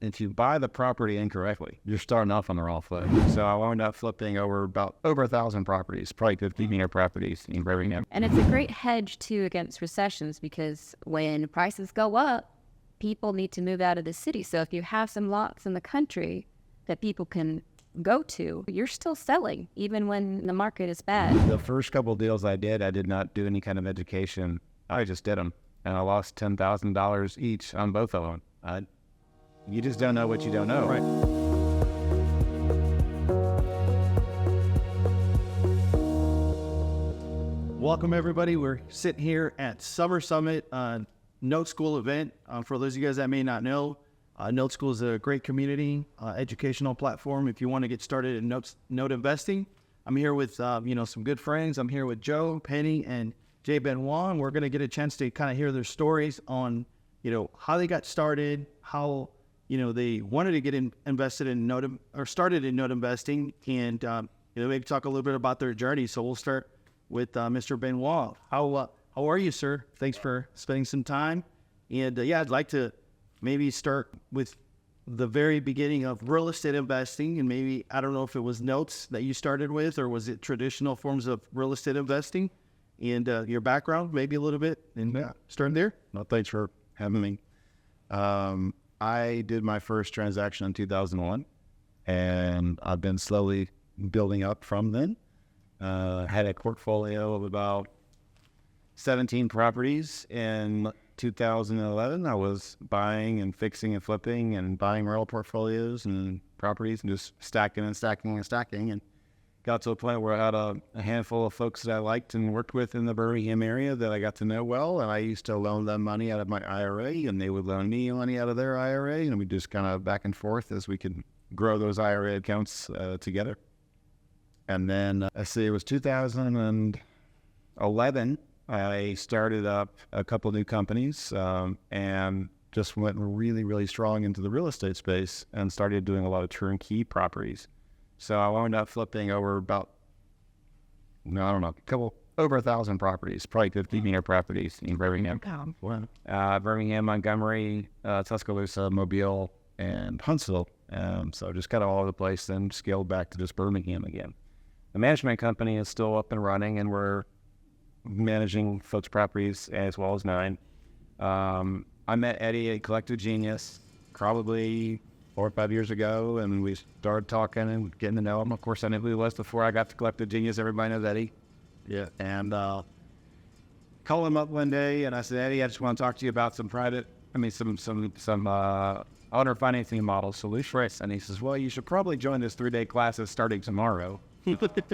if you buy the property incorrectly, you're starting off on the wrong foot. So I wound up flipping over 1,000 properties, probably 15 properties in Birmingham. And it's a great hedge too against recessions, because when prices go up, people need to move out of the city. So if you have some lots in the country that people can go to, you're still selling even when the market is bad. The first couple of deals I did not do any kind of education. I just did them, and I lost $10,000 each on both of them. You just don't know what you don't know. Right. Welcome, everybody. We're sitting here at Summer Summit Note School event. For those of you guys that may not know, Note School is a great community educational platform if you want to get started in note investing. I'm here with some good friends. I'm here with Joe, Payne, and J, Benoit, and we're going to get a chance to kind of hear their stories on how they got started, how they wanted to get invested in started in note investing, and maybe talk a little bit about their journey. So we'll start with Mr. Benoit. How are you, sir? Thanks for spending some time. And I'd like to maybe start with the very beginning of real estate investing, and maybe, I don't know if it was notes that you started with, or was it traditional forms of real estate investing, and your background, maybe a little bit, and start there. Well, thanks for having me. I did my first transaction in 2001, and I've been slowly building up from then. Had a portfolio of about 17 properties. In 2011, I was buying and fixing and flipping and buying rental portfolios and properties and just stacking and stacking and stacking, and got to a point where I had a handful of folks that I liked and worked with in the Birmingham area that I got to know well, and I used to loan them money out of my IRA, and they would loan me money out of their IRA, and we just kind of back and forth as we could grow those IRA accounts together. And then, it was 2011, I started up a couple new companies and just went really, really strong into the real estate space and started doing a lot of turnkey properties. So I wound up flipping over over 1,000 properties, probably 15 properties in Birmingham. Birmingham, Montgomery, Tuscaloosa, Mobile, and Huntsville. So just kind of all over the place, then scaled back to just Birmingham again. The management company is still up and running, and we're managing folks' properties as well as mine. I met Eddie at Collective Genius probably 4 or 5 years ago, and we started talking and getting to know him. Of course, I knew who he was before I got to Collective Genius. Everybody knows Eddie. Yeah. And called him up one day, and I said, Eddie, I just want to talk to you about some owner financing model solutions. Right. And he says, well, you should probably join this 3-day classes starting tomorrow.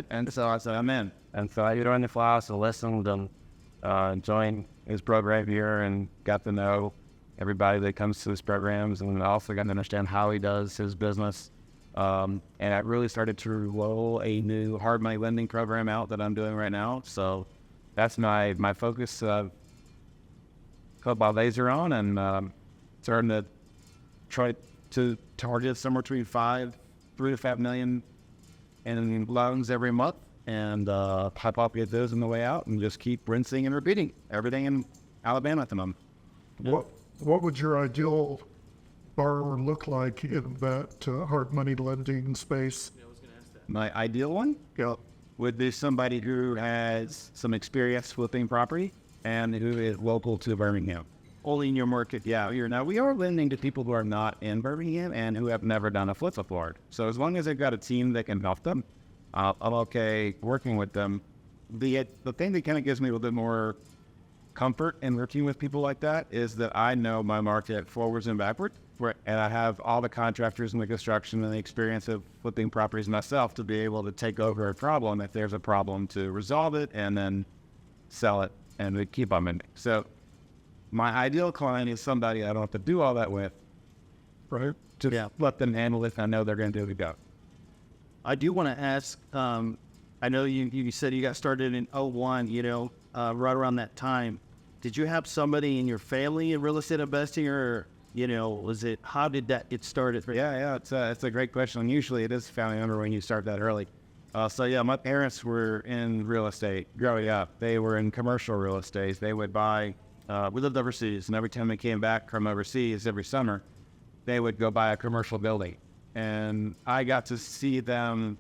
And so I said, I'm in. And so I joined the class and listened and joined his program here and got to know everybody that comes to his programs, and also got to understand how he does his business. And I really started to roll a new hard money lending program out that I'm doing right now. So that's my focus. Put my laser on and starting to try to target somewhere between $3 to $5 million in loans every month, and populate those on the way out, and just keep rinsing and repeating everything in Alabama at the moment. What would your ideal borrower look like in that hard money lending space? I was going to ask that. My ideal one would be somebody who has some experience flipping property and who is local to Birmingham. Only in your market. Yeah, now we are lending to people who are not in Birmingham and who have never done a flip board. So as long as they've got a team that can help them, I'm okay working with them. The thing that kind of gives me a little bit more comfort in working with people like that is that I know my market forwards and backwards, and I have all the contractors and the construction and the experience of flipping properties myself to be able to take over a problem if there's a problem, to resolve it and then sell it and we keep on mending. So my ideal client is somebody I don't have to do all that with, Right. Just let them handle it. I know they're going to do the job. I do want to ask, I know you said you got started in 01, right around that time. Did you have somebody in your family in real estate investing, or, how did that get started? Yeah, it's a great question. And usually it is a family member when you start that early. My parents were in real estate growing up. They were in commercial real estate. They would buy, we lived overseas, and every time they came back from overseas every summer, they would go buy a commercial building. And I got to see them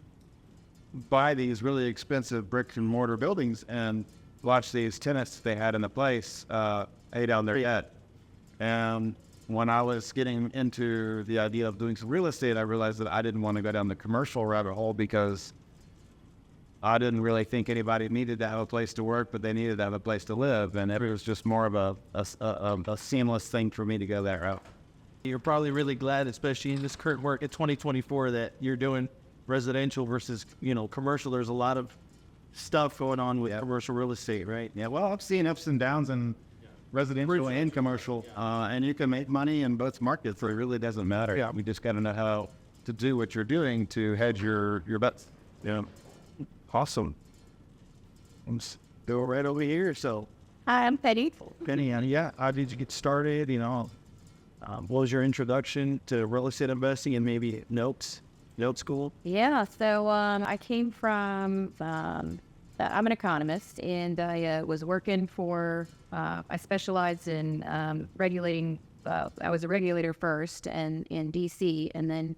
buy these really expensive brick and mortar buildings and watch these tenants they had in the place pay down their debt. And when I was getting into the idea of doing some real estate, I realized that I didn't want to go down the commercial rabbit hole because I didn't really think anybody needed to have a place to work, but they needed to have a place to live. And it was just more of a seamless thing for me to go that route. You're probably really glad, especially in this current work at 2024, that you're doing residential versus, commercial. There's a lot of stuff going on with commercial real estate, right? Yeah, well, I've seen ups and downs in residential and commercial, and you can make money in both markets, so it really doesn't matter. Yeah, we just got to know how to do what you're doing to hedge your bets. Yeah. Awesome. I'm still right over here. So, Hi, I'm Penny. Penny, yeah, how did you get started? What was your introduction to real estate investing and maybe note school? Yeah, so I came from, I'm an economist, and I was working for, I specialized in regulating, I was a regulator first and in DC, and then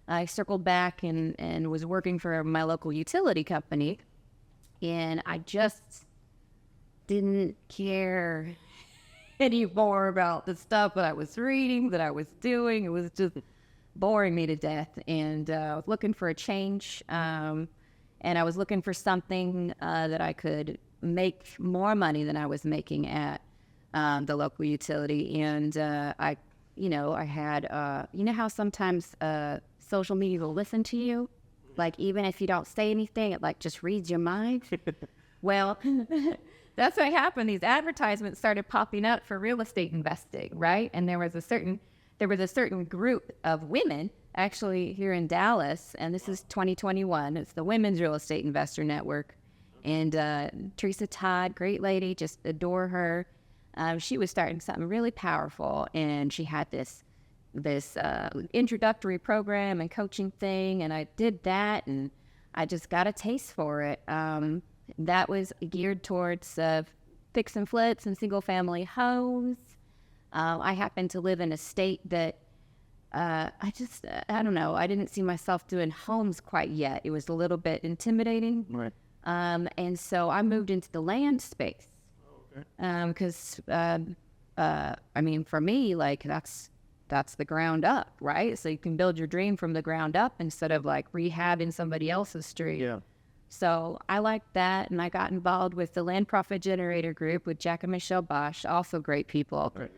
I circled back and was working for my local utility company, and I just didn't care anymore about the stuff that I was reading, that I was doing. It was just boring me to death, and I was looking for a change, and I was looking for something that I could make more money than I was making at the local utility. And I had, how sometimes social media will listen to you, like even if you don't say anything, it like just reads your mind. Well, that's what happened. These advertisements started popping up for real estate investing, right? And there was a certain group of women actually here in Dallas, and this is 2021. It's the Women's Real Estate Investor Network. And Teresa Todd, great lady, just adore her. She was starting something really powerful, and she had this introductory program and coaching thing, and I did that, and I just got a taste for it. That was geared towards fix and flips and single family homes. I happen to live in a state that I don't know, I didn't see myself doing homes quite yet. It was a little bit intimidating. Right. And so I moved into the land space. Because, for me, like, that's the ground up, right? So you can build your dream from the ground up instead of, like, rehabbing somebody else's dream. Yeah. So I liked that, and I got involved with the Land Profit Generator Group with Jack and Michelle Bosch, also great people. Right.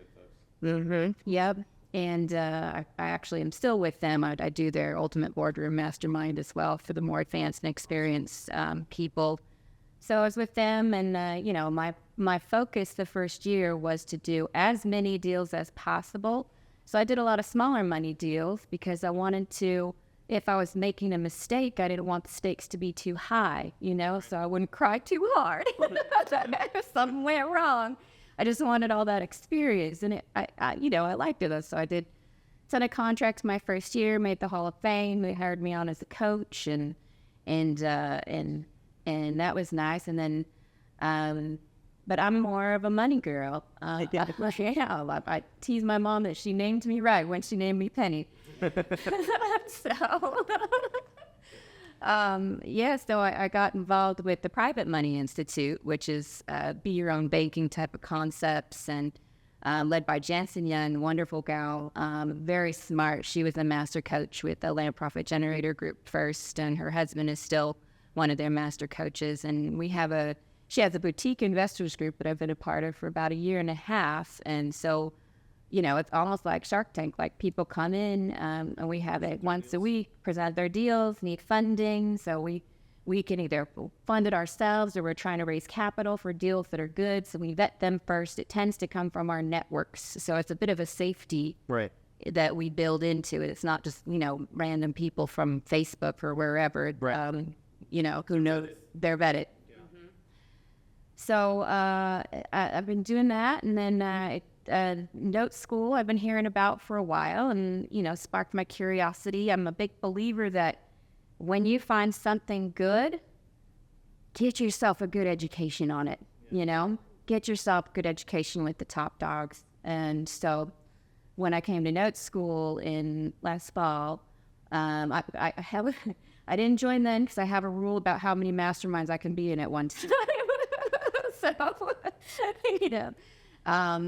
Mm-hmm. Yep. And I actually am still with them. I do their Ultimate Boardroom Mastermind as well for the more advanced and experienced people. So I was with them, and my focus the first year was to do as many deals as possible. So I did a lot of smaller money deals because I wanted to, if I was making a mistake, I didn't want the stakes to be too high, so I wouldn't cry too hard if something went wrong. I just wanted all that experience, and I liked it. So I did a ton of contracts my first year, made the Hall of Fame. They hired me on as a coach, and that was nice. And then, but I'm more of a money girl. I tease my mom that she named me right when she named me Penny. So I got involved with the Private Money Institute, which is be your own banking type of concepts, and led by Jansen Young, wonderful gal, very smart. She was a master coach with the Land Profit Generator Group first, and her husband is still one of their master coaches. And she has a boutique investors group that I've been a part of for about 1.5 years. And so, it's almost like Shark Tank. Like, people come in, and we have it once a week, present their deals, need funding. So we can either fund it ourselves, or we're trying to raise capital for deals that are good. So we vet them first. It tends to come from our networks. So it's a bit of a safety Right. that we build into it. It's not just, random people from Facebook or wherever, Right. Who knows they're vetted. So I've been doing that, and then note school I've been hearing about for a while, and sparked my curiosity. I'm a big believer that when you find something good, get yourself a good education on it. Get yourself good education with the top dogs. And so when I came to note school in last fall, I have I didn't join then because I have a rule about how many masterminds I can be in at one time. So, you know,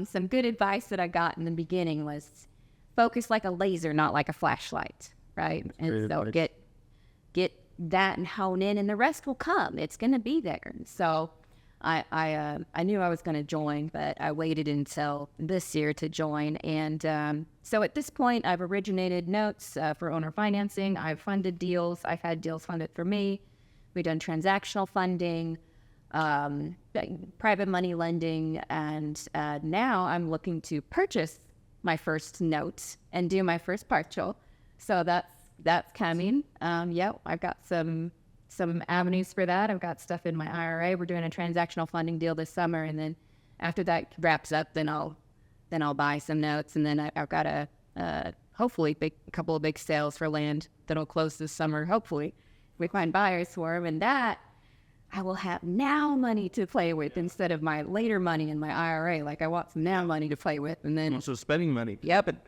some good advice that I got in the beginning was focus like a laser, not like a flashlight, right? And so get that and hone in, and the rest will come. It's going to be there. So I knew I was going to join, but I waited until this year to join. And so at this point, I've originated notes for owner financing. I've funded deals. I've had deals funded for me. We've done transactional funding, private money lending, and now I'm looking to purchase my first note and do my first partial. So that's coming. I've got some avenues for that. I've got stuff in my IRA. We're doing a transactional funding deal this summer, and then after that wraps up, then I'll buy some notes, and then I've got a hopefully a couple of big sales for land that'll close this summer. Hopefully, we find buyers for them, and that I will have now money to play with instead of my later money in my IRA. Like, I want some now money to play with, and then Also spending money. Yep.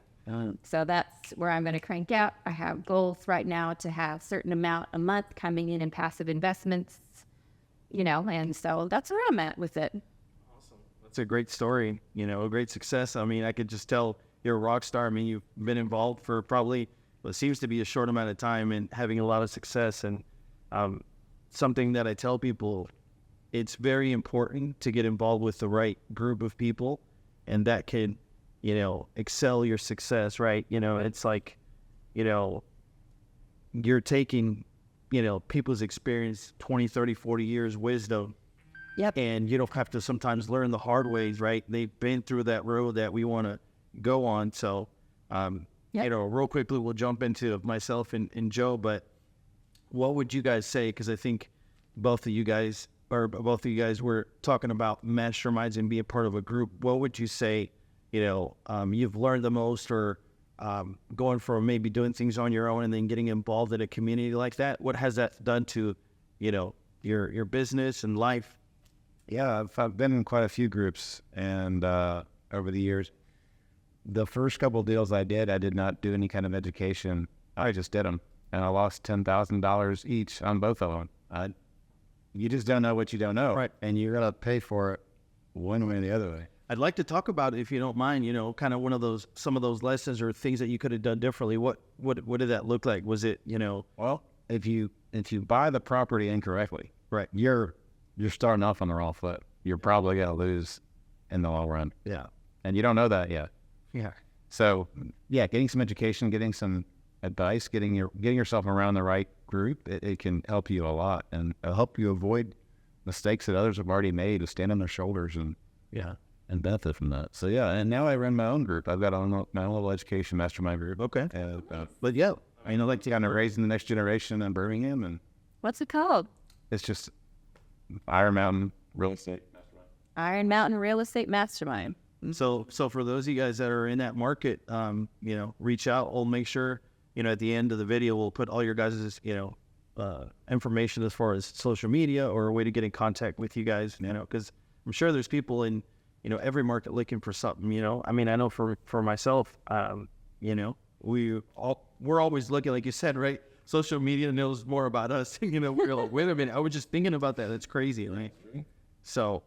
So that's where I'm going to crank out. I have goals right now to have a certain amount a month coming in passive investments, you know, and so that's where I'm at with it. Awesome. That's a great story, you know, a great success. I mean, I could just tell you're a rock star. I mean, you've been involved for probably what seems to be a short amount of time and having a lot of success. And something that I tell people, it's very important to get involved with the right group of people, and that can, you know, excel your success, right? You know, it's like, you know, you're taking, you know, people's experience, 20, 30, 40 years wisdom. Yep. And you don't have to sometimes learn the hard ways, right? They've been through that road that we want to go on. So, you know, real quickly, we'll jump into myself and Joe, but what would you guys say? Because I think both of you guys were talking about masterminds and being part of a group. What would you say, you know, you've learned the most, or going from maybe doing things on your own and then getting involved in a community like that? What has that done to, you know, your business and life? Yeah, I've been in quite a few groups, and over the years, the first couple of deals I did not do any kind of education. I just did them, and I lost $10,000 each on both of them. You just don't know what you don't know, right? And you're gonna pay for it one way or the other way. I'd like to talk about it, if you don't mind, you know, kind of some of those lessons or things that you could have done differently. What did that look like? Was it, you know? Well, if you buy the property incorrectly, right, you're starting off on the wrong foot. You're probably gonna lose in the long run. Yeah. And you don't know that yet. Yeah. So yeah, getting some education, getting some advice, getting yourself around the right group, it can help you a lot, and it'll help you avoid mistakes that others have already made, to stand on their shoulders and benefit from that. So yeah, and now I run my own group. I've got my own little education mastermind group. Okay. But yeah, I mean, I like to kind of raising the next generation in Birmingham, and What's it called? it's just Iron Mountain Real Estate Mastermind. Iron Mountain Real Estate Mastermind. So for those of you guys that are in that market, you know, reach out. We'll make sure, you know, at the end of the video, we'll put all your guys', you know, information as far as social media or a way to get in contact with you guys, you know, because I'm sure there's people in, you know, every market looking for something, you know. I mean, I know for myself, you know, we're always looking, like you said, right? Social media knows more about us. You know, we're like, wait a minute, I was just thinking about that. That's crazy, right? So,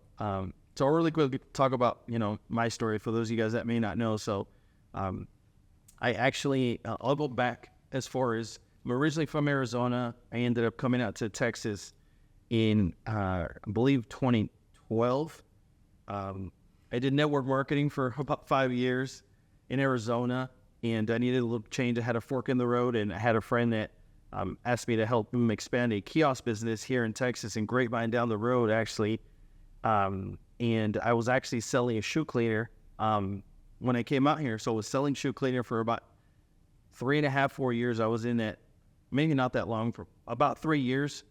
so really quick, talk about, you know, my story for those of you guys that may not know. So, I actually, I'll go back as far as, I'm originally from Arizona. I ended up coming out to Texas in, I believe, 2012. I did network marketing for about 5 years in Arizona, and I needed a little change. I had a fork in the road, and I had a friend that asked me to help him expand a kiosk business here in Texas, in Grapevine down the road, actually. And I was actually selling a shoe cleaner when I came out here. So I was selling shoe cleaner for about 3.5, 4 years. I was in that, maybe not that long, for about 3 years.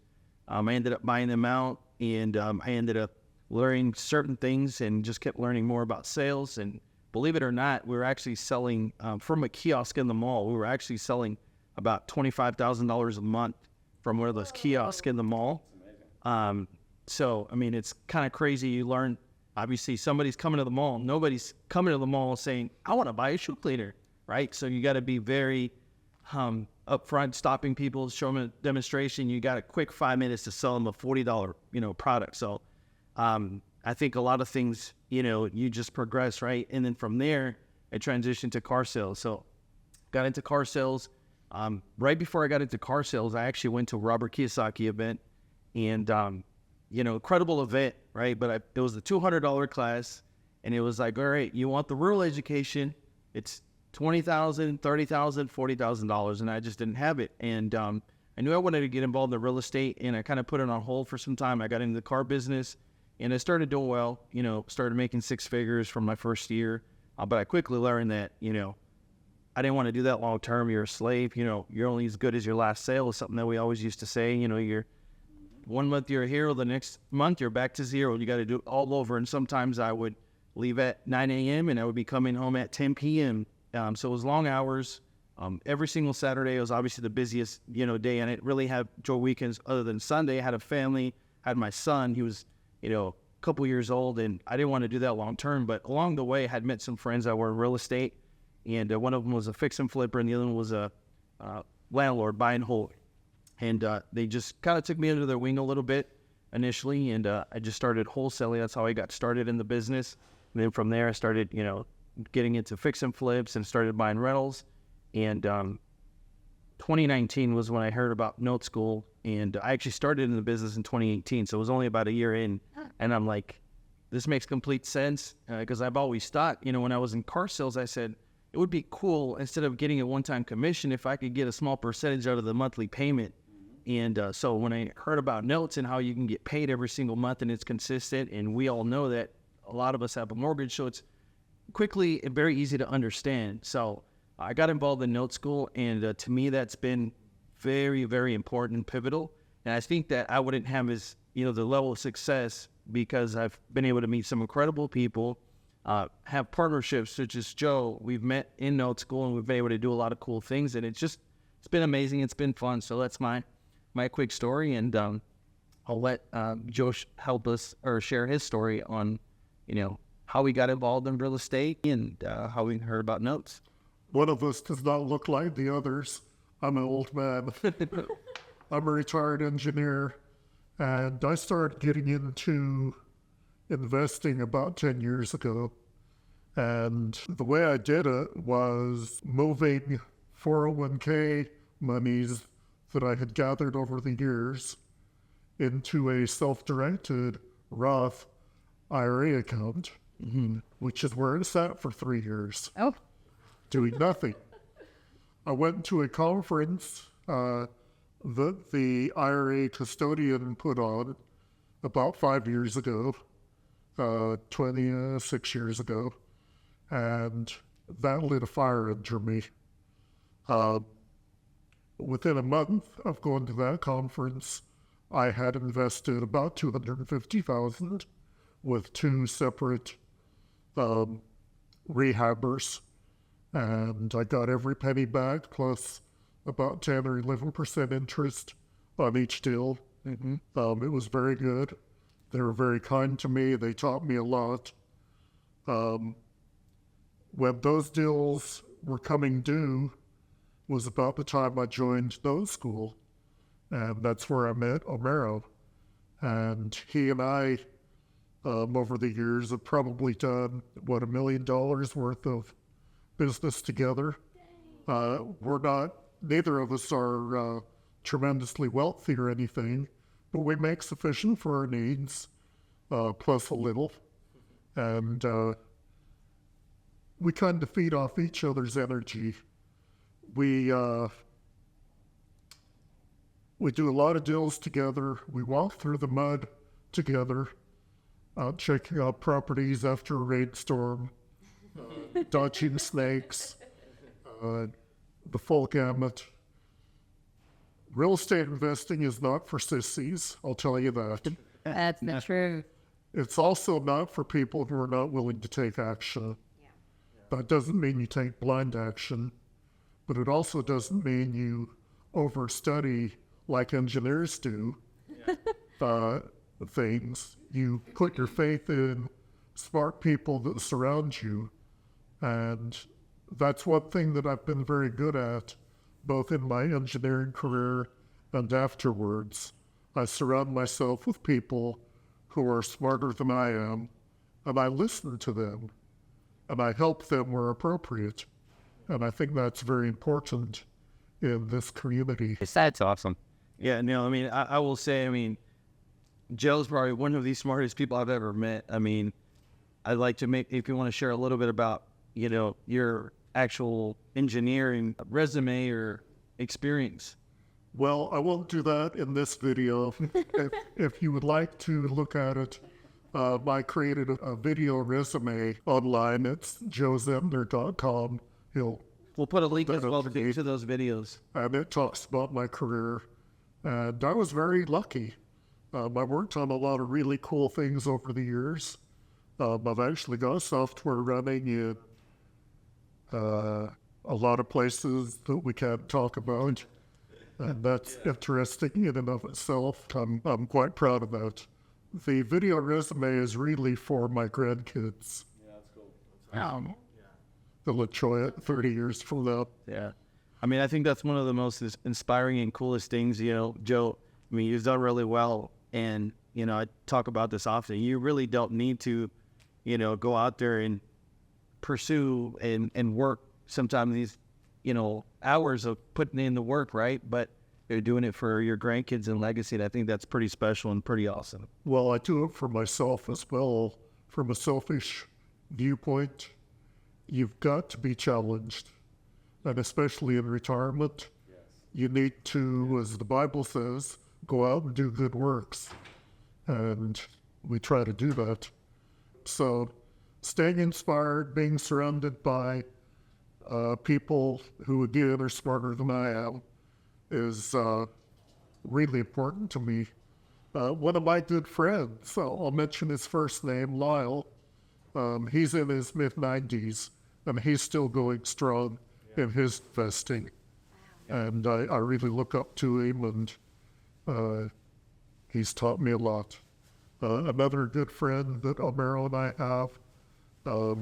I ended up buying them out, and I ended up learning certain things and just kept learning more about sales. And believe it or not, we were actually selling from a kiosk in the mall. We were actually selling about $25,000 a month from one of those kiosks in the mall. So, I mean, it's kind of crazy. You learn obviously somebody's coming to the mall. Nobody's coming to the mall saying, I want to buy a shoe cleaner, right? So you got to be very upfront, stopping people, showing them a demonstration. You got a quick 5 minutes to sell them a $40, product. So I think a lot of things, you just progress, right? And then from there, I transitioned to car sales. So got into car sales. Right before I got into car sales, I actually went to a Robert Kiyosaki event, and incredible event, right? But it was the $200 class, and it was like, all right, you want the rural education? It's $20,000, $30,000, $40,000, and I just didn't have it. And I knew I wanted to get involved in real estate, and I kind of put it on hold for some time. I got into the car business, and I started doing well. Started making six figures from my first year, but I quickly learned that I didn't want to do that long term. You're a slave. You're only as good as your last sale is something that we always used to say. You're 1 month you're a hero, the next month you're back to zero. You got to do it all over. And sometimes I would leave at 9 a.m. and I would be coming home at 10 p.m. So it was long hours. Every single Saturday, it was obviously the busiest, day. And I didn't really have joy weekends other than Sunday. I had a family, had my son. He was, a couple years old, and I didn't want to do that long term. But along the way, I had met some friends that were in real estate. And one of them was a fix and flipper, and the other one was a landlord, buy and hold. And they just kind of took me under their wing a little bit initially, and I just started wholesaling. That's how I got started in the business. And then from there, I started, getting into fix and flips and started buying rentals. And 2019 was when I heard about Note School, and I actually started in the business in 2018, so it was only about a year in. And I'm like, this makes complete sense, because I've always thought, when I was in car sales, I said, it would be cool, instead of getting a one-time commission, if I could get a small percentage out of the monthly payment. And so when I heard about notes and how you can get paid every single month and it's consistent, and we all know that a lot of us have a mortgage, so it's quickly and very easy to understand. So I got involved in Note School, and to me, that's been very, very important and pivotal. And I think that I wouldn't have the level of success, because I've been able to meet some incredible people, have partnerships such as Joe. We've met in Note School, and we've been able to do a lot of cool things, and it's been amazing. It's been fun. So that's my quick story, and I'll let Joe help us or share his story on, how we got involved in real estate and how we heard about notes. One of us does not look like the others. I'm an old man. I'm a retired engineer, and I started getting into investing about 10 years ago. And the way I did it was moving 401k monies that I had gathered over the years into a self-directed Roth IRA account, which is where it sat for 3 years. Oh. Doing nothing. I went to a conference that the IRA custodian put on about 5 years ago, 26 years ago, and that lit a fire under me. Within a month of going to that conference, I had invested about $250,000 with two separate rehabbers, and I got every penny back plus about 10 or 11% interest on each deal. It was very good. They were very kind to me. They taught me a lot. When those deals were coming due was about the time I joined Note School, and that's where I met Homero. And he and I, over the years, have probably done, $1 million worth of business together. Neither of us are tremendously wealthy or anything, but we make sufficient for our needs, plus a little. And we kind of feed off each other's energy. We do a lot of deals together. We walk through the mud together, checking out properties after a rainstorm, dodging snakes, the full gamut. Real estate investing is not for sissies, I'll tell you that. That's the truth. It's also not for people who are not willing to take action. That doesn't mean you take blind action, but it also doesn't mean you overstudy like engineers do things. You put your faith in smart people that surround you. And that's one thing that I've been very good at, both in my engineering career and afterwards. I surround myself with people who are smarter than I am, and I listen to them, and I help them where appropriate. And I think that's very important in this community. That's awesome. Yeah, no, I mean, I will say, I mean, Joe's probably one of the smartest people I've ever met. I mean, I'd like to make, if you want to share a little bit about, you know, your actual engineering resume or experience. Well, I won't do that in this video. If you would like to look at it, I created a video resume online. It's joezemner.com. We'll put a link as well to those videos. And it talks about my career. And I was very lucky. I worked on a lot of really cool things over the years. I've actually got software running in a lot of places that we can't talk about. And that's interesting in and of itself. I'm quite proud of that. The video resume is really for my grandkids. Yeah, that's cool. They'll enjoy it 30 years from now. Yeah. I mean, I think that's one of the most inspiring and coolest things, you know, Joe. I mean, you've done really well. And, you know, I talk about this often. You really don't need to, you know, go out there and pursue and work sometimes these, you know, hours of putting in the work, right? But you're doing it for your grandkids and legacy. And I think that's pretty special and pretty awesome. Well, I do it for myself as well. From a selfish viewpoint, you've got to be challenged. And especially in retirement, you need to, as the Bible says, go out and do good works. And we try to do that. So staying inspired, being surrounded by people who, again, are smarter than I am is really important to me. One of my good friends, I'll mention his first name, Lyle. He's in his mid-90s, and he's still going strong in his investing. And I really look up to him, and he's taught me a lot. Another good friend that Homero and I have,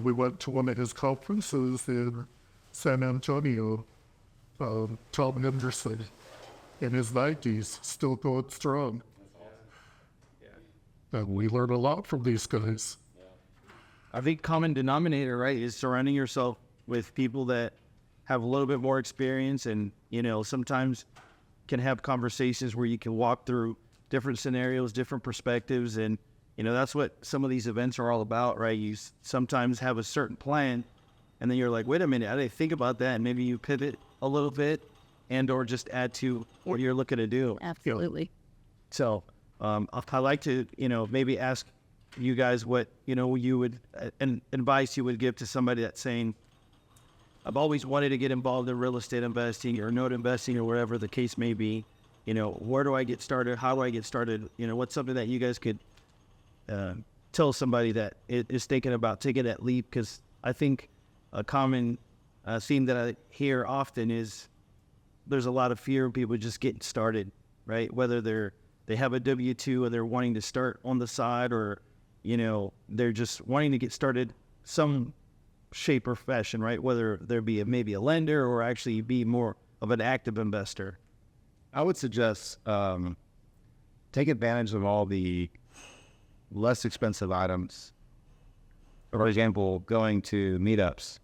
we went to one of his conferences in San Antonio, Tom Henderson, in his 90s, still going strong. And we learn a lot from these guys. I think common denominator, right, is surrounding yourself with people that have a little bit more experience and, you know, sometimes can have conversations where you can walk through different scenarios, different perspectives. And, you know, that's what some of these events are all about, right? You sometimes have a certain plan and then you're like, wait a minute, I didn't think about that. And maybe you pivot a little bit and or just add to what you're looking to do. Absolutely. So I'd like to, you know, maybe ask you guys what, you know, you would, advice you would give to somebody that's saying, I've always wanted to get involved in real estate investing or note investing or whatever the case may be. You know, where do I get started? How do I get started? You know, what's something that you guys could tell somebody that is thinking about taking that leap? Because I think a common theme that I hear often is there's a lot of fear in people just getting started, right? Whether they have a W-2 or they're wanting to start on the side, or, you know, they're just wanting to get started some shape or fashion, right? Whether there be maybe a lender or actually be more of an active investor. I would suggest take advantage of all the less expensive items. For example, going to meetups,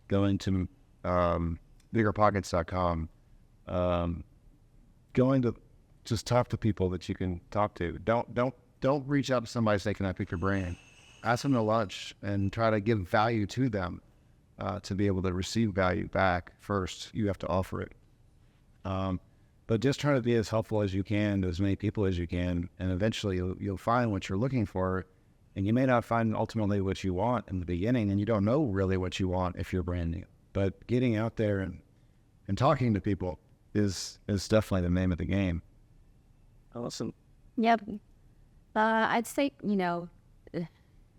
going to biggerpockets.com, going to just talk to people that you can talk to. Don't reach out to somebody and say, can I pick your brain? Ask them to lunch and try to give value to them. To be able to receive value back first, you have to offer it. But just try to be as helpful as you can to as many people as you can, and eventually you'll find what you're looking for. And you may not find ultimately what you want in the beginning, and you don't know really what you want if you're brand new. But getting out there and talking to people is definitely the name of the game. Awesome. Yep. I'd say, you know,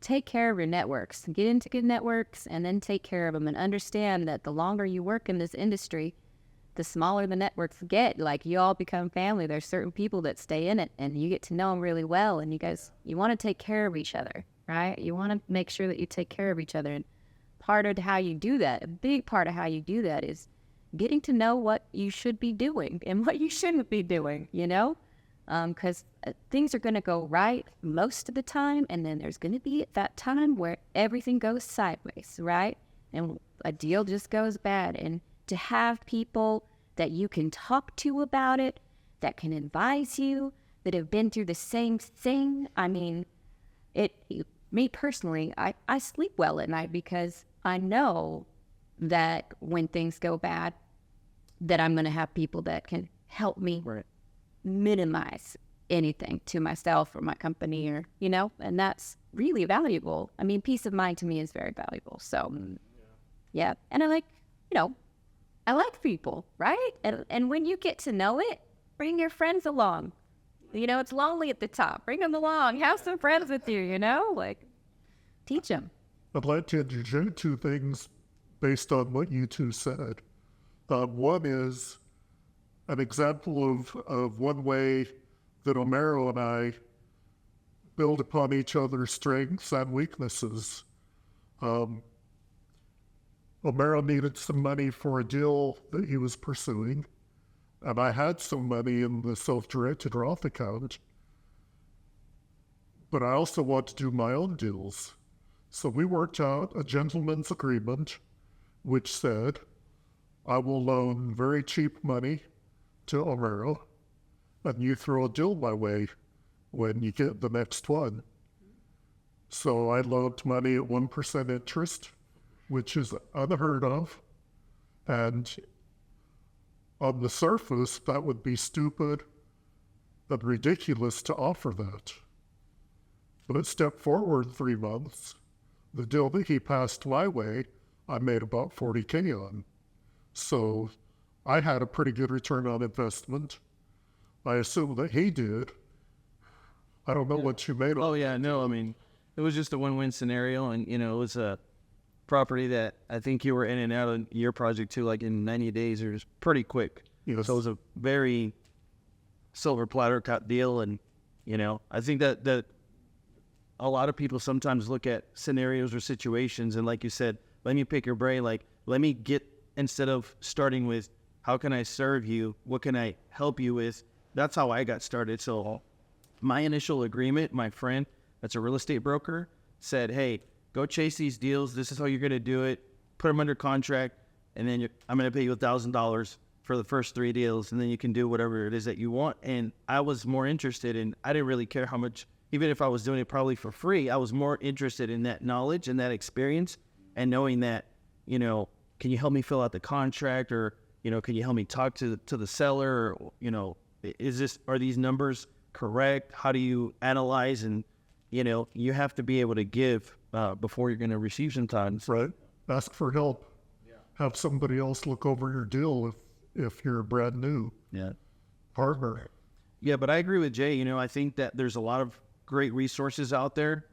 take care of your networks. Get into good networks and then take care of them, and understand that the longer you work in this industry, the smaller the networks get. Like, you all become family. There's certain people that stay in it and you get to know them really well, and you want to take care of each other, right? You want to make sure that you take care of each other. And part of how you do that, a big part of how you do that is getting to know what you should be doing and what you shouldn't be doing, you know? Because things are going to go right most of the time, and then there's going to be that time where everything goes sideways, right? And a deal just goes bad. And to have people that you can talk to about it, that can advise you, that have been through the same thing. I mean, me personally, I sleep well at night because I know that when things go bad, that I'm going to have people that can help me minimize anything to myself or my company, or, you know, and that's really valuable. I mean, peace of mind to me is very valuable. So, yeah. And I like people, right? And when you get to know it, bring your friends along. You know, it's lonely at the top. Bring them along. Have some friends with you, you know? Like, teach them. I'd like to interject two things based on what you two said. One is an example of one way that Homero and I build upon each other's strengths and weaknesses. Homero needed some money for a deal that he was pursuing, and I had some money in the self-directed Roth account, but I also want to do my own deals. So we worked out a gentleman's agreement which said, I will loan very cheap money to Homero, and you throw a deal my way when you get the next one. So I loaned money at 1% interest, which is unheard of. And on the surface, that would be stupid and ridiculous to offer that. But step forward 3 months, the deal that he passed my way, I made about $40K on. So I had a pretty good return on investment. I assume that he did. I don't know what you made on. Oh, yeah, no, I mean, it was just a win-win scenario, and, you know, it was a property that I think you were in and out of your project too, like in 90 days. It was pretty quick. Yes. So it was a very silver platter cut deal, and, you know, I think that a lot of people sometimes look at scenarios or situations, and like you said, let me pick your brain, like, let me get, instead of starting with, how can I serve you? What can I help you with? That's how I got started. So my initial agreement, my friend that's a real estate broker said, hey, go chase these deals. This is how you're going to do it. Put them under contract, and then I'm going to pay you $1,000 for the first 3 deals, and then you can do whatever it is that you want. And I was more interested in, I didn't really care how much, even if I was doing it probably for free, I was more interested in that knowledge and that experience, and knowing that, you know, can you help me fill out the contract, or, you know, can you help me talk to the seller, or, you know, are these numbers correct? How do you analyze? And, you know, you have to be able to give before you're going to receive sometimes. Right. Ask for help. Yeah. Have somebody else look over your deal if you're brand new partner. Yeah, but I agree with Jay. You know, I think that there's a lot of great resources out there,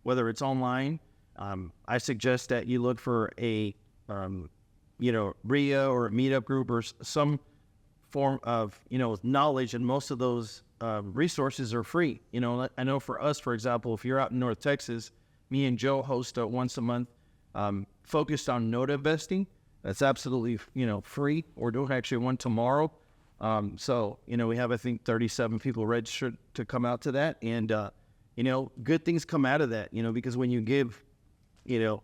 whether it's online. I suggest that you look for a, you know, RIA or a meetup group or some form of, you know, knowledge, and most of those resources are free. You know, I know for us, for example, if you're out in North Texas, me and Joe host a once a month focused on note investing. That's absolutely, you know, free. We're doing actually one tomorrow. So, you know, we have, I think, 37 people registered to come out to that. And, you know, good things come out of that, you know, because when you give, you know,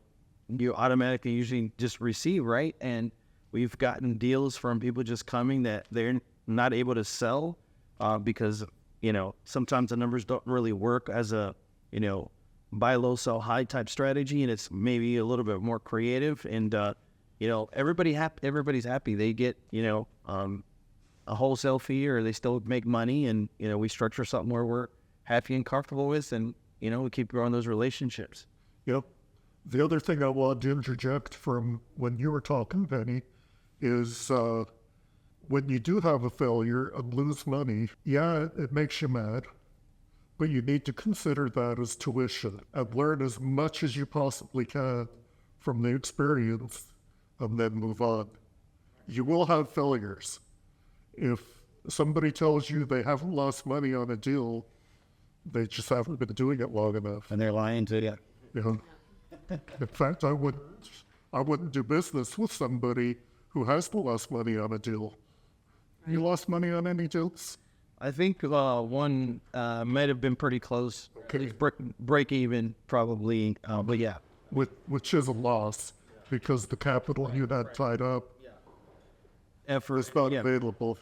you automatically usually just receive, right? And we've gotten deals from people just coming that they're not able to sell because, you know, sometimes the numbers don't really work as a, you know, buy low, sell high type strategy, and it's maybe a little bit more creative. And, you know, everybody's happy. They get, you know, a wholesale fee, or they still make money, and, you know, we structure something where we're happy and comfortable with, and, you know, we keep growing those relationships. Yep. The other thing I want to interject from when you were talking, Penny, is when you do have a failure and lose money, yeah, it makes you mad, but you need to consider that as tuition and learn as much as you possibly can from the experience, and then move on. You will have failures. If somebody tells you they haven't lost money on a deal, They just haven't been doing it long enough. And they're lying to you. You know? In fact, I wouldn't do business with somebody who has lost money on a deal. You lost money on any deals? I think one might have been pretty close. Okay. Break even, probably. But yeah. Which is a loss because the capital you had tied up is not available.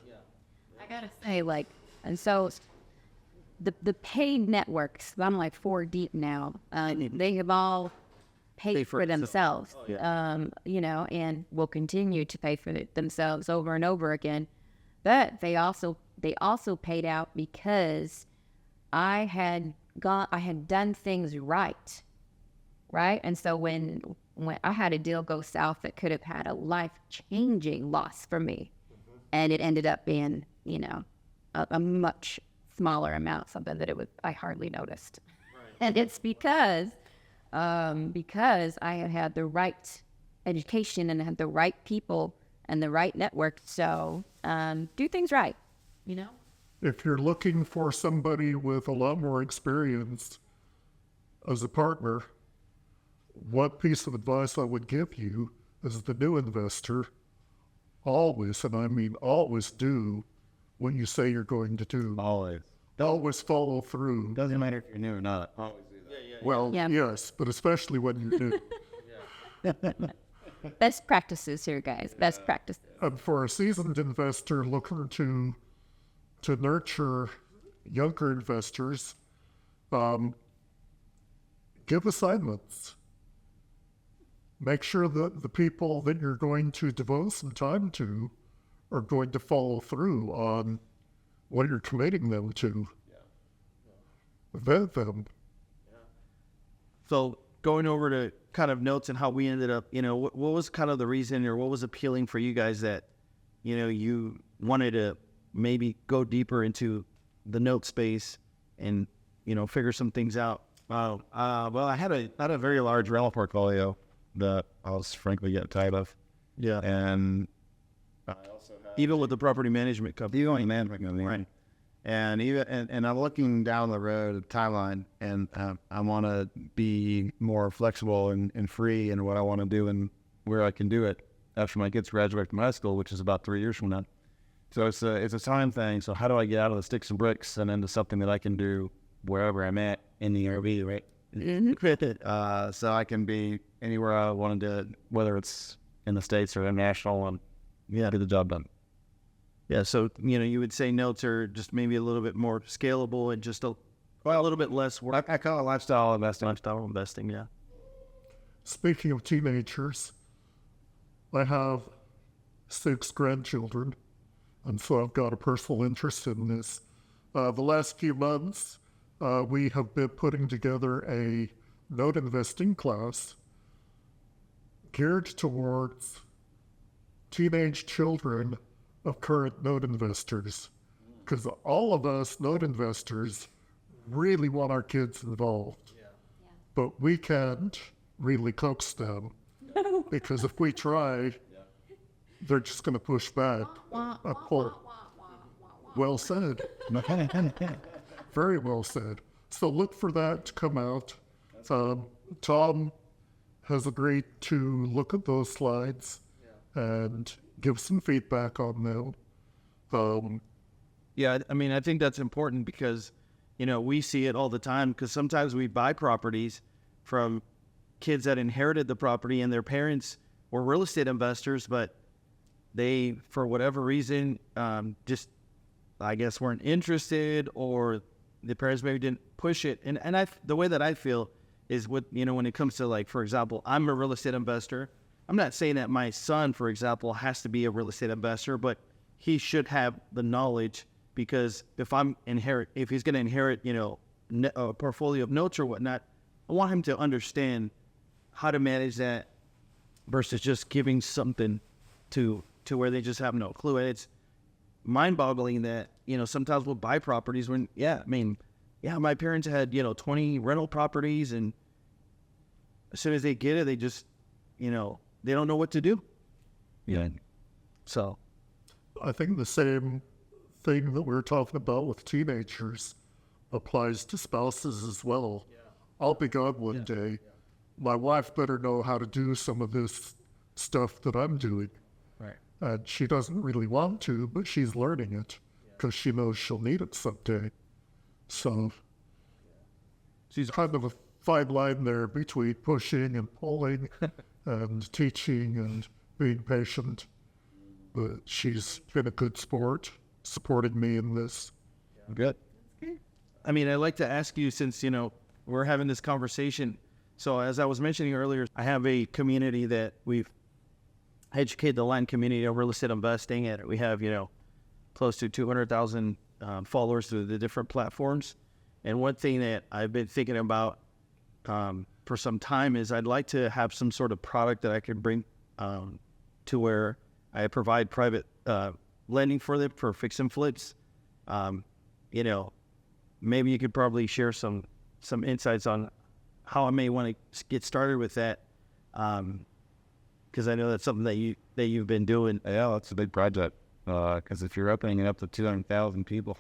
I gotta say, like, and so the paid networks, I'm like 4 deep now. They have all paid for themselves, you know, and will continue to pay for themselves over and over again. But they also paid out because I had done things right, and so when I had a deal go south that could have had a life-changing loss for me, and it ended up being, you know, a much smaller amount, something that I hardly noticed. And it's because I had the right education and had the right people and the right network. So do things right, you know? If you're looking for somebody with a lot more experience as a partner, what piece of advice I would give you as the new investor, always, and I mean always, do what you say you're going to do. Always. Always follow through. Doesn't matter if you're new or not. Always do that. Well, yes, but especially when you're new. Best practices here, guys. Best practices. And for a seasoned investor looking to nurture younger investors, give assignments. Make sure that the people that you're going to devote some time to are going to follow through on what you're committing them to. Vet them. So going over to kind of notes and how we ended up, you know, what was kind of the reason or what was appealing for you guys that, you know, you wanted to maybe go deeper into the note space and, you know, figure some things out? Well, I had a very large rental portfolio that I was frankly getting tired of. Yeah. And I also had Even with the property management company. even management company. Right. And and I'm looking down the road timeline, and I want to be more flexible and free in what I want to do and where I can do it after my kids graduate from high school, which is about 3 years from now. So it's a time thing. So how do I get out of the sticks and bricks and into something that I can do wherever I'm at in the RV, right? So I can be anywhere I want to do it, whether it's in the States or international, and get the job done. Yeah, so, you know, you would say notes are just maybe a little bit more scalable and just a little bit less work. I call it lifestyle investing. Lifestyle investing, yeah. Speaking of teenagers, I have 6 grandchildren, and so I've got a personal interest in this. The last few months, we have been putting together a note investing class geared towards teenage children of current note investors, because all of us note investors really want our kids involved, but we can't really coax them because if we try, they're just going to push back. Well said. Very well said. So look for that to come out. Tom has agreed to look at those slides and give some feedback on them. Yeah, I mean, I think that's important because, you know, we see it all the time because sometimes we buy properties from kids that inherited the property and their parents were real estate investors, but they, for whatever reason, just, I guess, weren't interested, or the parents maybe didn't push it. And the way that I feel is with, you know, when it comes to, like, for example, I'm a real estate investor. I'm not saying that my son, for example, has to be a real estate investor, but he should have the knowledge, because if he's going to inherit, you know, a portfolio of notes or whatnot, I want him to understand how to manage that versus just giving something to where they just have no clue. And it's mind-boggling that, you know, sometimes we'll buy properties when, my parents had, you know, 20 rental properties, and as soon as they get it, they just, you know, they don't know what to do. Yeah. So I think the same thing that we were talking about with teenagers, applies to spouses as well. I'll be gone one day. My wife better know how to do some of this stuff that I'm doing. Right. And she doesn't really want to, but she's learning it because she knows she'll need it someday. So she's kind of a fine line there between pushing and pulling and teaching and being patient. But she's been a good sport, supporting me in this. Good. I mean, I'd like to ask you, since, you know, we're having this conversation. So as I was mentioning earlier, I have a community that we've educated the land community on real estate investing, and we have, you know, close to 200,000 followers through the different platforms. And one thing that I've been thinking about for some time is I'd like to have some sort of product that I could bring to where I provide private lending for them for fix and flips. You know, maybe you could probably share some insights on how I may want to get started with that, because I know that's something that you've been doing. Yeah, that's a big project. Because if you're opening it up to 200,000 people,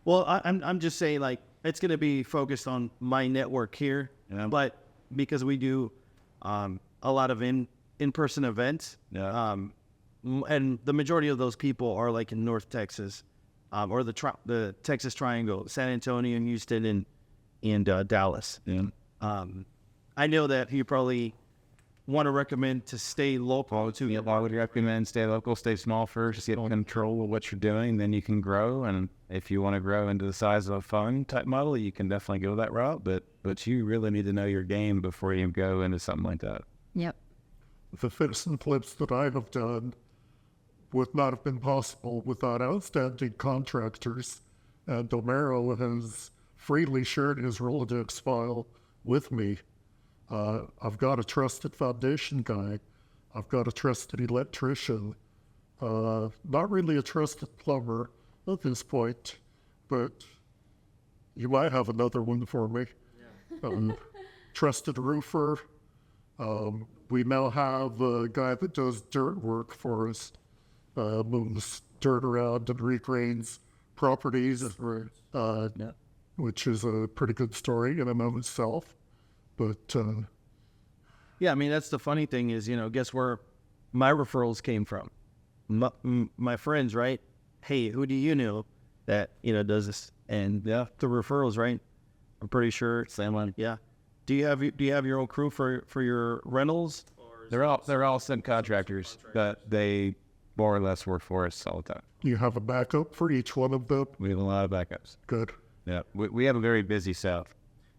Well, I'm just saying, like, it's going to be focused on my network here, but because we do a lot of in-person events, and the majority of those people are like in North Texas, or the Texas Triangle, San Antonio, and Houston, and Dallas. I know that you probably want to recommend to stay local. I would recommend stay local, stay small first, get control of what you're doing, then you can grow. And if you want to grow into the size of a fund type model, you can definitely go that route. But you really need to know your game before you go into something like that. Yep. The fix and flips that I have done would not have been possible without outstanding contractors. And Homero has freely shared his Rolodex file with me. I've got a trusted foundation guy. I've got a trusted electrician. Not really a trusted plumber at this point, but you might have another one for me. Trusted roofer. We now have a guy that does dirt work for us, moves dirt around and regrains properties, which is a pretty good story in and of itself. But Yeah, I mean, that's the funny thing is, you know, guess where my referrals came from? My friends, right? Hey, who do you know that, you know, does this? And the referrals, right? I'm pretty sure. Same one. Yeah. Do you have your own crew for your rentals? They're all subcontractors, but they more or less work for us all the time. you have a backup for each one of them. We have a lot of backups. Good. Yeah, we have a very busy staff.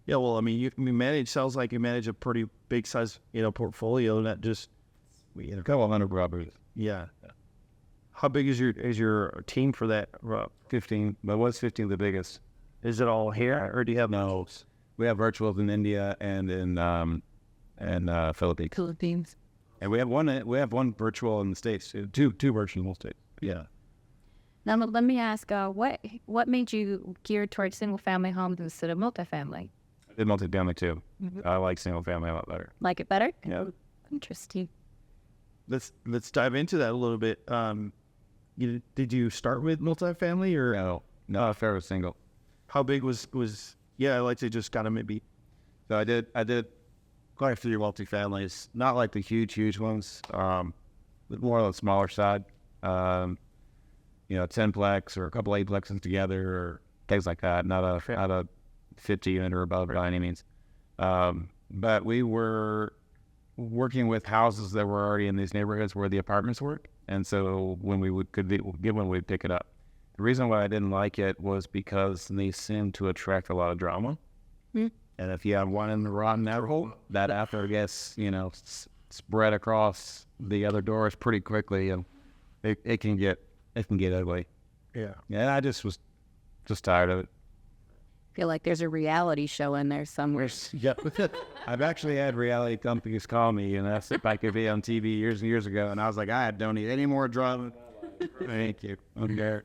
Yeah, well, I mean, sounds like you manage a pretty big size, portfolio, not just, A couple hundred robbers. yeah. How big is your team for that, Rob? 15, but what's 15 the biggest? Is it all here, or do you have No, we have virtuals in India and in Philippines. Philippines. And we have one virtual in the States, two virtual in the States. Yeah. Now, let me ask, what made you geared towards single-family homes instead of multifamily? I did multifamily too. I like single family a lot better. Like it better? Yeah. Interesting. Let's dive into that a little bit. Did you start with multifamily, or No, fair was single. how big was? Yeah, I like to just kind of maybe. So I did quite a few multifamilies, not like the huge ones, but more on the smaller side. 10-plex or a couple 8-plexes together or things like that. Not a 50 unit or above by any means. But we were working with houses that were already in these neighborhoods where the apartments were, and so when we we'd pick it up. The reason why I didn't like it was because they seemed to attract a lot of drama. And if you have one in the rotten neighborhood, that after gets spread across the other doors pretty quickly, and it can get ugly. Yeah. And I just was tired of it. Feel like there's a reality show in there somewhere. Yeah. I've actually had reality companies call me and ask if I could be on TV years and years ago, and I was like, I don't need any more drama. Thank you. Okay.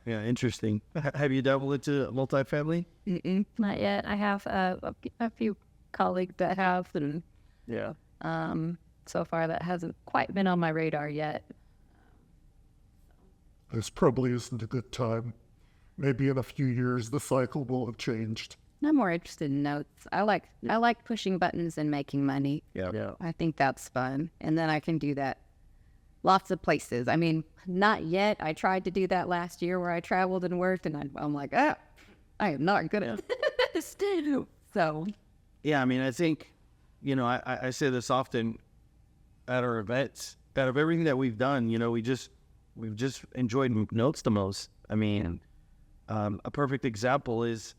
Yeah, interesting. Have you dabbled into multifamily? Not yet. I have a few colleagues that have, and Yeah. so far that hasn't quite been on my radar yet. This probably isn't a good time. maybe in a few years the cycle will have changed. I'm more interested in notes. I like pushing buttons and making money. Yeah. I think that's fun. And then I can do that lots of places. I mean, not yet. I tried to do that last year where I traveled and worked, and I'm like, I am not good at this. So. Yeah, I mean, I think, I say this often at our events. Out of everything that we've done, we've just enjoyed notes the most. I mean, a perfect example is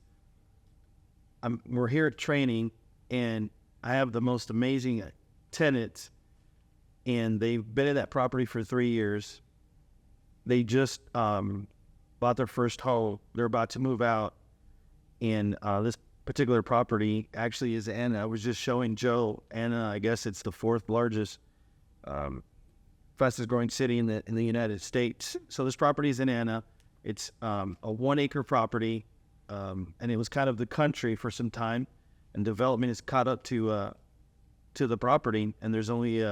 we're here at training, and I have the most amazing tenants, and they've been in that property for 3 years. They just bought their first home. They're about to move out, and this particular property actually is Anna. I was just showing Joe Anna. I guess it's the fourth largest, fastest growing city in the United States. So this property is in Anna. It's a 1 acre property, and it was kind of the country for some time, and development is caught up to the property, and there's only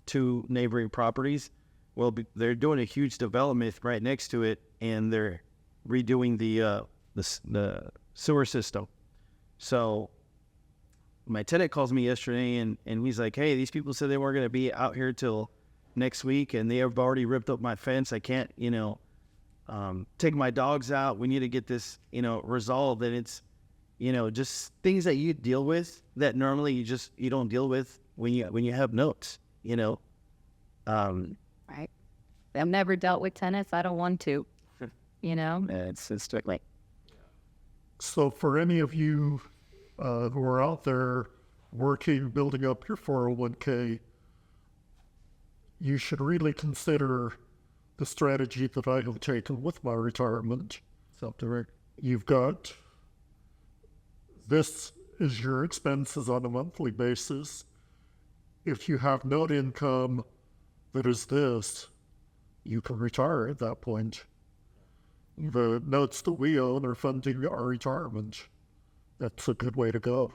2 neighboring properties. Well, they're doing a huge development right next to it, and they're redoing the sewer system. So my tenant calls me yesterday, and he's like, hey, these people said they weren't going to be out here till next week, and they have already ripped up my fence. I can't, take my dogs out. We need to get this, resolved. And it's, just things that you deal with that normally you don't deal with when you have notes, Right. I've never dealt with tenants. I don't want to, It's strictly. So for any of you who are out there working, building up your 401k, you should really consider the strategy that I have taken with my retirement. Self-direct. You've got, this is your expenses on a monthly basis. If you have note income that is this, you can retire at that point. The notes that we own are funding our retirement. That's a good way to go.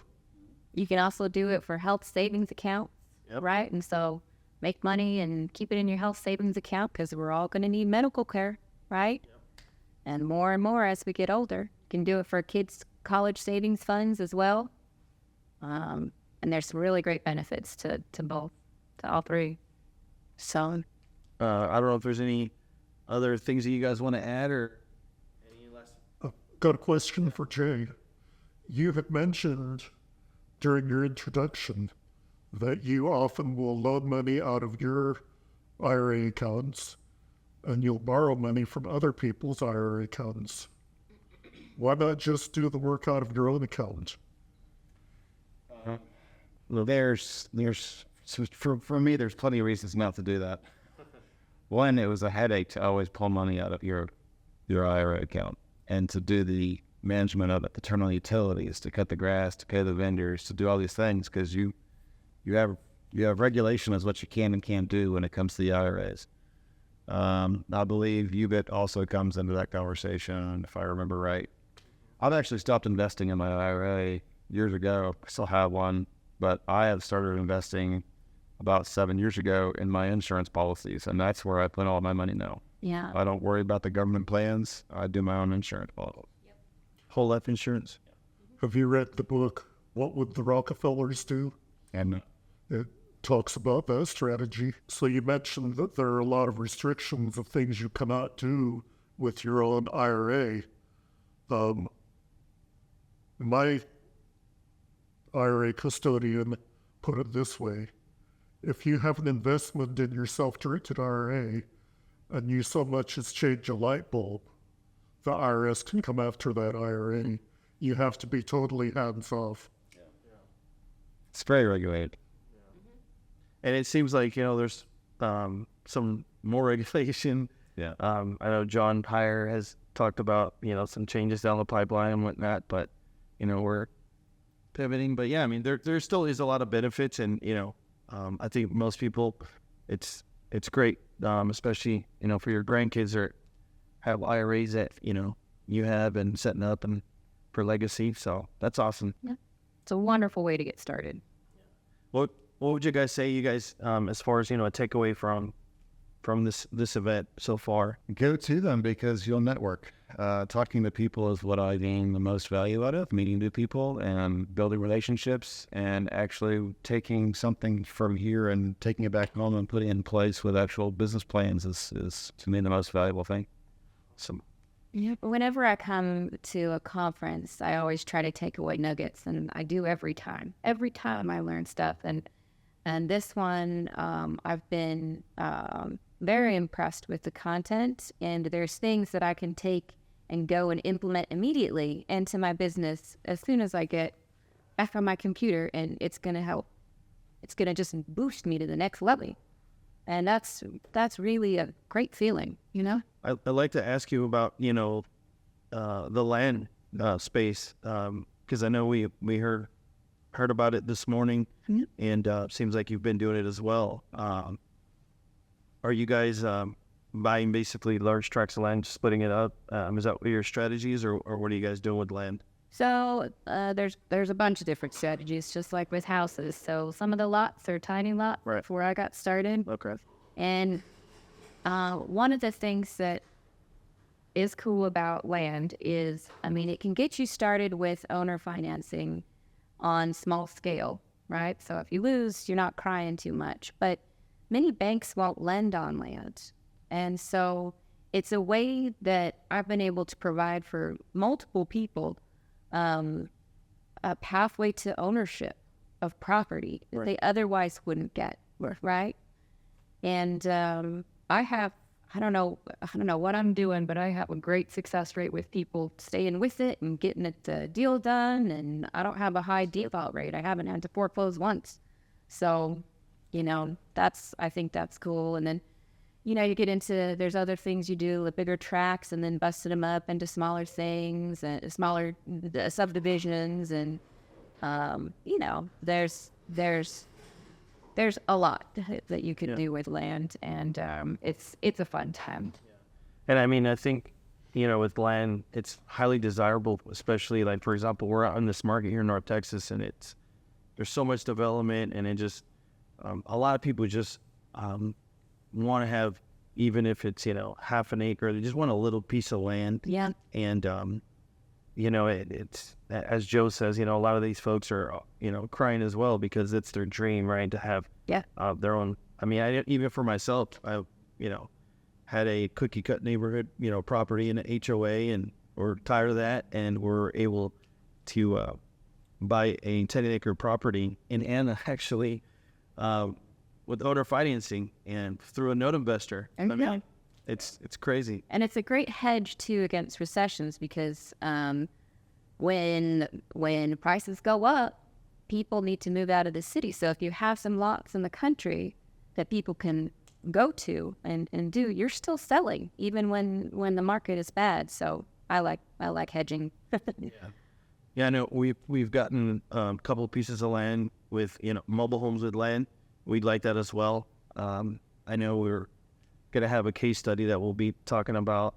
You can also do it for health savings accounts, Yep. right? And so make money and keep it in your health savings account because we're all going to need medical care, right? Yep. And more as we get older. You can do it for kids' college savings funds as well. And there's some really great benefits to both, to all three. So I don't know if there's any other things that you guys want to add or any last. Got a question for Jay. You had mentioned during your introduction that you often will loan money out of your IRA accounts and you'll borrow money from other people's IRA accounts. Why not just do the work out of your own account? Well, for me, there's plenty of reasons not to do that. One, it was a headache to always pull money out of your IRA account and to do the management of it, to turn on the utilities, to cut the grass, to pay the vendors, to do all these things because you have regulation as what you can and can't do when it comes to the IRAs. I believe UBIT also comes into that conversation, if I remember right. I've actually stopped investing in my IRA years ago. I still have one, but I have started investing about 7 years ago in my insurance policies, and that's where I put all my money now. yeah. I don't worry about the government plans. I do my own insurance policy. Whole life insurance. Have you read the book, What Would the Rockefellers Do? And It talks about that strategy. So you mentioned that there are a lot of restrictions of things you cannot do with your own IRA. My IRA custodian put it this way. If you have an investment in your self-directed IRA and you so much as change a light bulb, the IRS can come after that IRA. You have to be totally hands-off. it's very regulated. And it seems like, there's some more regulation. Yeah. I know John Pyre has talked about, some changes down the pipeline and whatnot, but, we're pivoting. But yeah, I mean, there still is a lot of benefits. And, I think most people, it's great, especially, for your grandkids or have IRAs that, you have and setting up and for legacy. So that's awesome. It's a wonderful way to get started. What would you guys say, as far as, a takeaway from this event so far? Go to them because you'll network. talking to people is what I gain the most value out of, meeting new people and building relationships, and actually taking something from here and taking it back home and putting it in place with actual business plans is to me the most valuable thing. So, yeah, whenever I come to a conference, I always try to take away nuggets, and I do every time. Every time I learn stuff, and this one, I've been very impressed with the content, and there's things that I can take and go and implement immediately into my business as soon as I get back on my computer, and it's going to help. It's going to just boost me to the next level. And that's really a great feeling, you know? I'd like to ask you about, the land space, because I know we heard about it this morning, and seems like you've been doing it as well. Are you guys buying basically large tracts of land, splitting it up? Is that what your strategy is, or what are you guys doing with land? So there's a bunch of different strategies, just like with houses. So some of the lots are tiny lots before I got started. Okay. And one of the things that is cool about land is, it can get you started with owner financing on small scale, right? So if you lose, you're not crying too much. But many banks won't lend on land. And so it's a way that I've been able to provide for multiple people a pathway to ownership of property that they otherwise wouldn't get, right? And I don't know what I'm doing, but I have a great success rate with people staying with it and getting the deal done. And I don't have a high default rate. I haven't had to foreclose once. So, I think that's cool. And then, you get into, there's other things you do with bigger tracts and then busting them up into smaller things and smaller subdivisions. And, there's a lot that you can do with land, and it's a fun time. and I think, with land, it's highly desirable, especially like, for example, we're out in this market here in North Texas, and there's so much development, and it just, a lot of people just want to have, even if it's, half an acre, they just want a little piece of land. Yeah. And, it's, as Joe says, a lot of these folks are, crying as well, because it's their dream, right, to have their own. Even for myself, I, had a cookie cut neighborhood, property in an HOA, and we're tired of that, and we're able to buy a 10-acre property in Anna, actually, with owner financing and through a note investor. It's crazy. And it's a great hedge too against recessions, because when prices go up, people need to move out of the city. So if you have some lots in the country that people can go to and do, you're still selling even when the market is bad. So I like hedging. Yeah, I know we've gotten a couple of pieces of land with mobile homes with land. We'd like that as well. I know we're gonna have a case study that we'll be talking about.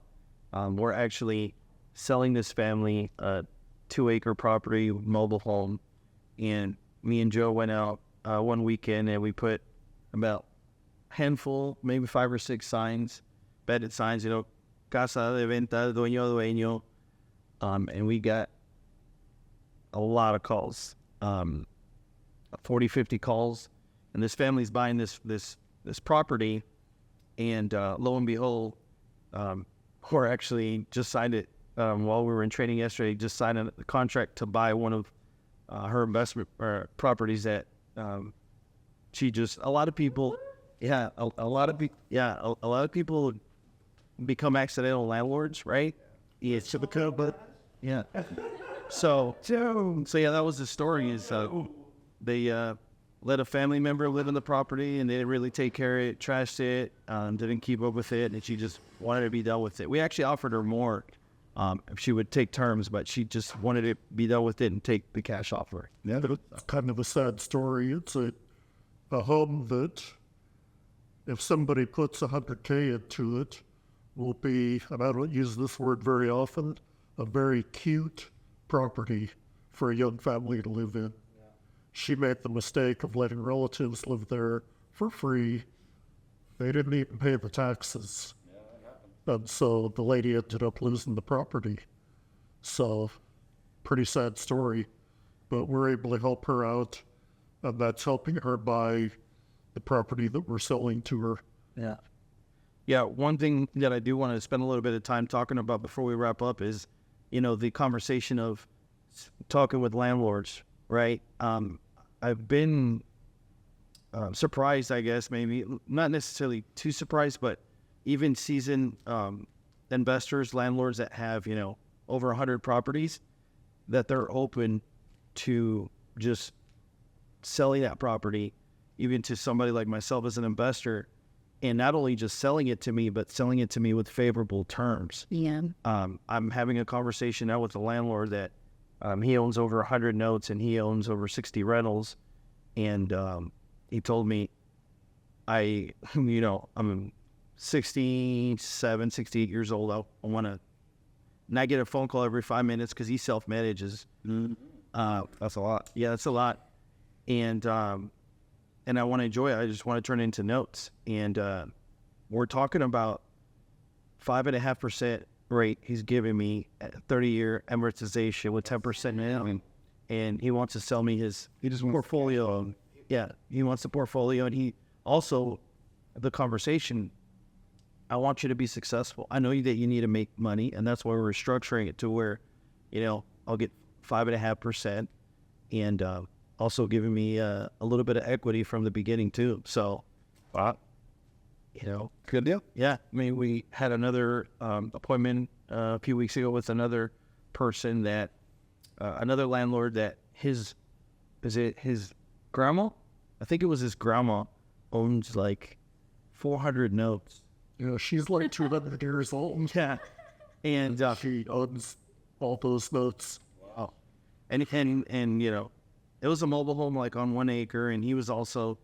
We're actually selling this family a 2-acre property mobile home, and me and Joe went out one weekend and we put about a handful, maybe 5 or 6 signs, bedded signs, casa de venta, dueño, and we got a lot of calls, 40, 50 calls, and this family's buying this property, and lo and behold, we're actually just signed it while we were in training yesterday, just signed a contract to buy one of her investment properties that she just, a lot of people become accidental landlords, right? Yeah. So yeah, that was the story. Is they let a family member live in the property, and they didn't really take care of it, trashed it, didn't keep up with it, and she just wanted to be done with it. We actually offered her more if she would take terms, but she just wanted to be done with it and take the cash offer. Yeah, it's kind of a sad story. It's a home that, if somebody puts $100K into it, will be, and I don't use this word very often, a very cute property for a young family to live in. She made the mistake of letting relatives live there for free. They didn't even pay the taxes. And so the lady ended up losing the property. So, pretty sad story. But we're able to help her out, and that's helping her buy the property that we're selling to her. Yeah. Yeah, one thing that I do want to spend a little bit of time talking about before we wrap up is, the conversation of talking with landlords, right? I've been surprised, I guess, maybe not necessarily too surprised, but even seasoned investors, landlords that have, over 100 properties, that they're open to just selling that property, even to somebody like myself as an investor, and not only just selling it to me, but selling it to me with favorable terms. Yeah. I'm having a conversation now with a landlord that he owns over 100 notes and he owns over 60 rentals. And he told me, I'm 67, 68 years old. I want to not get a phone call every 5 minutes because he self-manages. That's a lot. Yeah, that's a lot. And I want to enjoy it. I just want to turn it into notes. And we're talking about 5.5% rate he's giving me at 30-year amortization with 10% now. And he wants to sell me his portfolio. Yeah, he wants the portfolio. And he also, the conversation, I want you to be successful. I know that you need to make money, and that's why we're structuring it to where, I'll get 5.5% and also giving me a little bit of equity from the beginning too. So, Good deal. yeah. I mean, we had another appointment a few weeks ago with another person that, another landlord that his grandma? I think it was his grandma owns like 400 notes. She's like 200 years old. Yeah. And She owns all those notes. wow. And it was a mobile home like on 1 acre, and he was also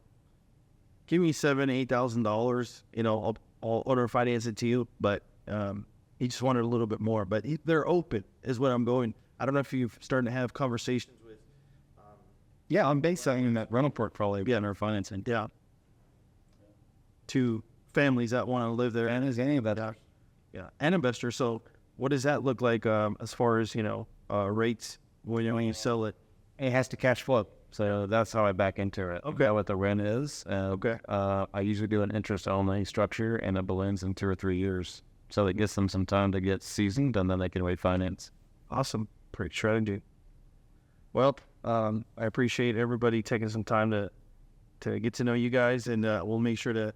give me $7,000-$8,000. I'll order finance it to you, but he just wanted a little bit more. But they're open, is what I'm going. I don't know if you've started to have conversations with. Yeah, I'm basing that rental portfolio in our financing. Yeah. To families that want to live there. And is any of that? Yeah, and investors. So what does that look like as far as, rates when you sell it? It has to cash flow. So that's how I back into it. Okay. What the rent is. Okay. I usually do an interest-only structure, and it balloons in 2 or 3 years. So it gives them some time to get seasoned, and then they can refinance. Awesome. Great strategy. Well, I appreciate everybody taking some time to get to know you guys, and we'll make sure to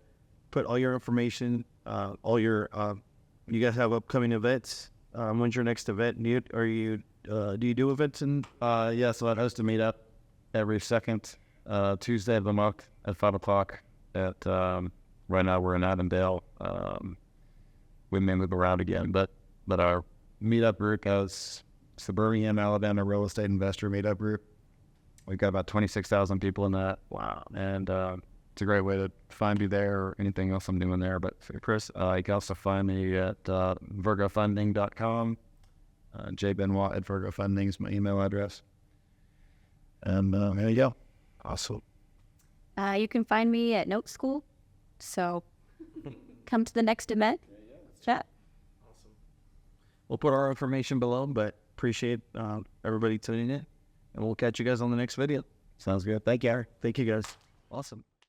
put all your information, all your you guys have upcoming events. When's your next event? Do you do events? Yeah, so I host a meetup every second Tuesday of the month at 5 o'clock. Right now we're in Avondale. We may move around again, but our meetup group has Suburban, Alabama Real Estate Investor Meetup Group. We've got about 26,000 people in that. Wow. And it's a great way to find me there or anything else I'm doing there. But Chris, you can also find me at virgofunding.com. Benoit at virgofunding is my email address. And there you go. Awesome. You can find me at Note School. So come to the next event. Chat. We'll put our information below, but appreciate everybody tuning in. And we'll catch you guys on the next video. Sounds good. Thank you. Thank you, guys. Awesome.